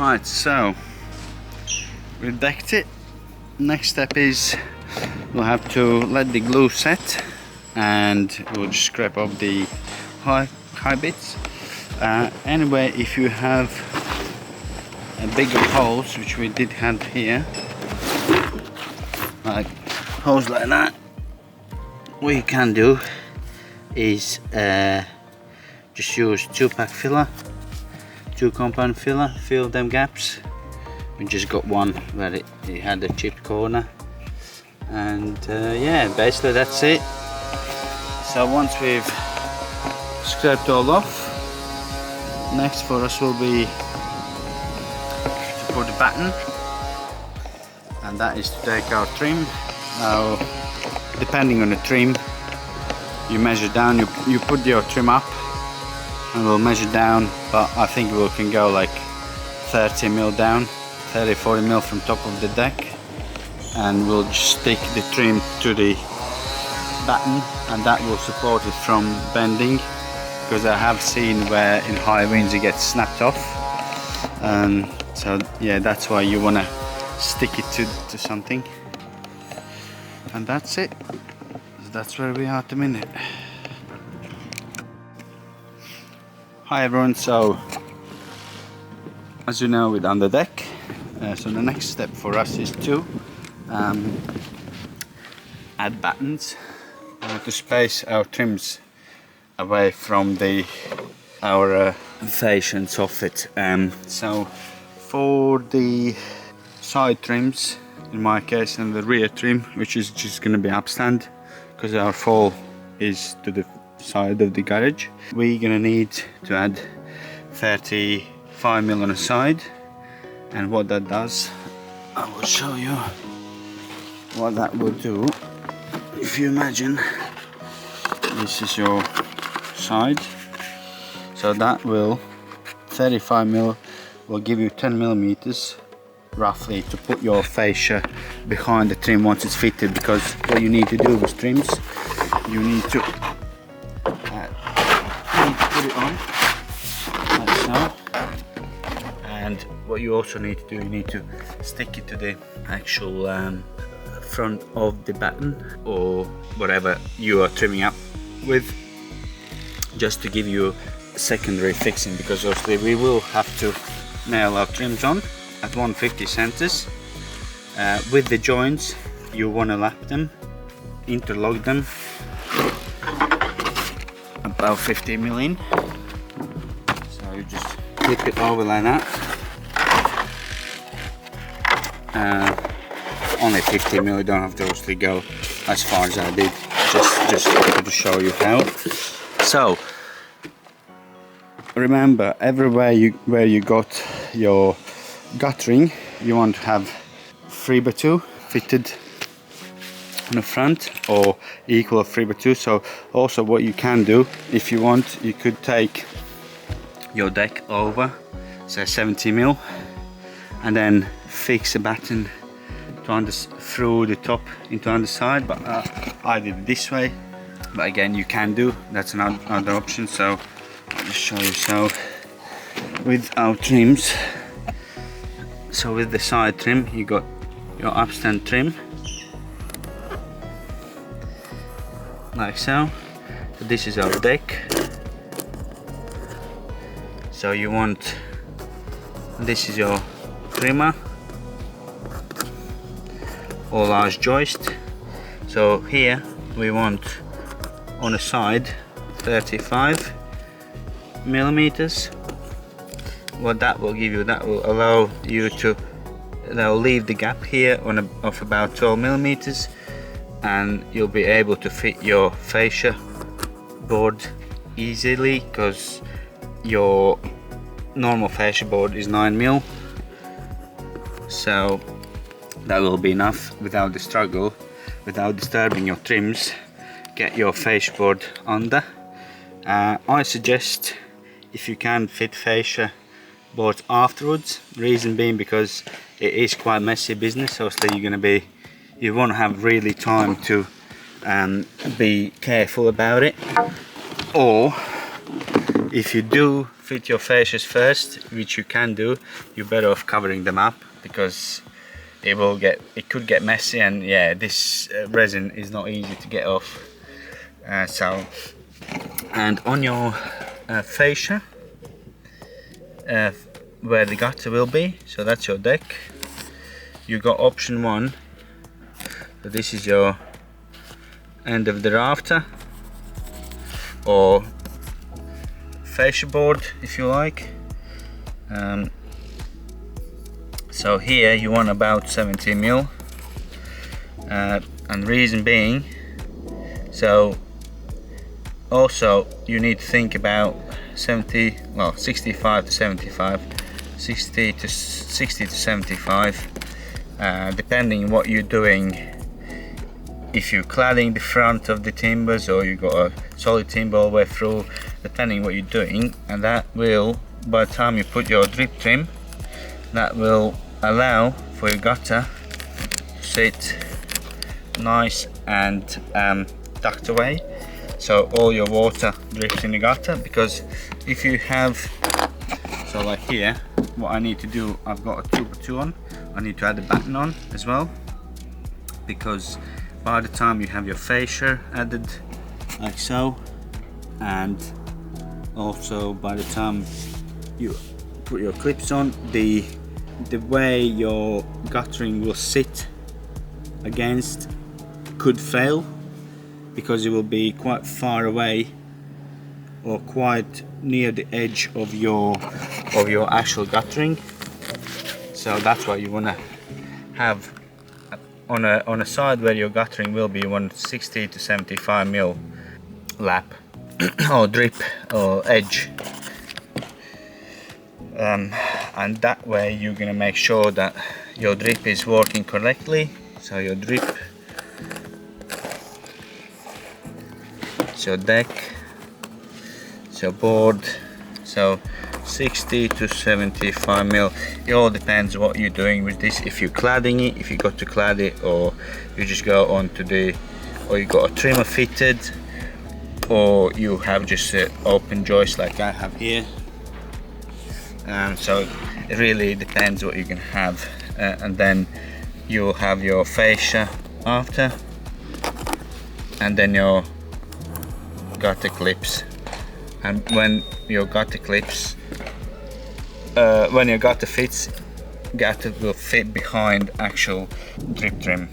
Right, so we've decked it. Next step is we'll have to let the glue set, and we'll just scrape off the high bits. Anyway, if you have a bigger holes, which we did have here, like holes like that, what you can do is just use 2-pack filler, 2-compound filler, fill them gaps. We just got one where it had a chipped corner, and yeah, basically that's it. So once we've scraped all off, next for us will be to put the batten, and that is to take our trim. Now, depending on the trim, you measure down, you put your trim up, and we'll measure down, but I think we can go like 30 mil down, 30-40 mil from top of the deck, and we'll just stick the trim to the batten, and that will support it from bending, because I have seen where in high winds it gets snapped off. So yeah, that's why you want to stick it to something, and that's it. That's where we are at the minute. Hi everyone, so as you know, we're on the deck, so the next step for us is to add battens to space our trims away from our fascia and soffit. So for the side trims, in my case, and the rear trim, which is just going to be upstand, because our fall is to the side of the garage, we're going to need to add 35 mil on the side. And what that does, I will show you what that will do. If you imagine this is your side, so that will 35 mil will give you 10 millimeters roughly to put your fascia behind the trim once it's fitted, because what you need to do with trims, you need to put it on like so, and what you also need to do, you need to stick it to the actual front of the batten or whatever you are trimming up with, just to give you secondary fixing, because obviously we will have to nail our trims on at 150 centers. With the joints, you want to lap them, interlock them about 50 mil in. So you just flip it over like that. Only 50 mil, you don't have to obviously go as far as I did, just to show you how. So remember, everywhere where you got your guttering, you want to have 3x2 fitted on the front, or equal of 3x2. So also what you can do, if you want, you could take your deck over, say 70 mil, and then fix a batten through the top into underside, but I did it this way. But again, you can do, that's another option. So I'll just show you. So with our trims, so with the side trim, you got your upstand trim like so. So this is our deck. So you want, this is your trimmer or large joist. So here we want on the side 35 millimeters. What that will give you, that will allow you to, that will leave the gap here of about 12 millimeters, and you'll be able to fit your fascia board easily, because your normal fascia board is 9 mil. So that will be enough without the struggle, without disturbing your trims. Get your fascia board under. I suggest, if you can, fit fascia boards afterwards. Reason being, because it is quite messy business. Obviously you won't have really time to be careful about it. Or if you do fit your fascias first, which you can do, you're better off covering them up, because it could get messy, and yeah, this resin is not easy to get off. And on your fascia, where the gutter will be, so that's your deck, you got option 1. So this is your end of the rafter, or fascia board if you like. So here you want about 70 mil, and reason being, so also you need to think about 65 to 75, 60 to 75, depending what you're doing. If you're cladding the front of the timbers, or you got a solid timber all the way through, depending what you're doing, and that will, by the time you put your drip trim, that will allow for your gutter to sit nice and tucked away, so all your water drips in the gutter. Because if you have, so like here, what I need to do, I've got a 2x2 on, I need to add a batten on as well, because by the time you have your fascia added like so, and also by the time you put your clips on, the way your guttering will sit against could fail, because it will be quite far away or quite near the edge of your actual guttering. So that's why you want to have on a side where your guttering will be, 160 to 75 mil lap or drip or edge, and that way you're gonna make sure that your drip is working correctly. So your drip, so deck, so board, so 60 to 75 mil. It all depends what you're doing with this. If you're cladding it, if you got to clad it, or you just go onto or you got a trimmer fitted, or you have just an open joist like I have here. So it really depends what you can have, and then you'll have your fascia after, and then your gutter clips. And when your gutter clips, when your gutter fits, gutter will fit behind actual drip trim.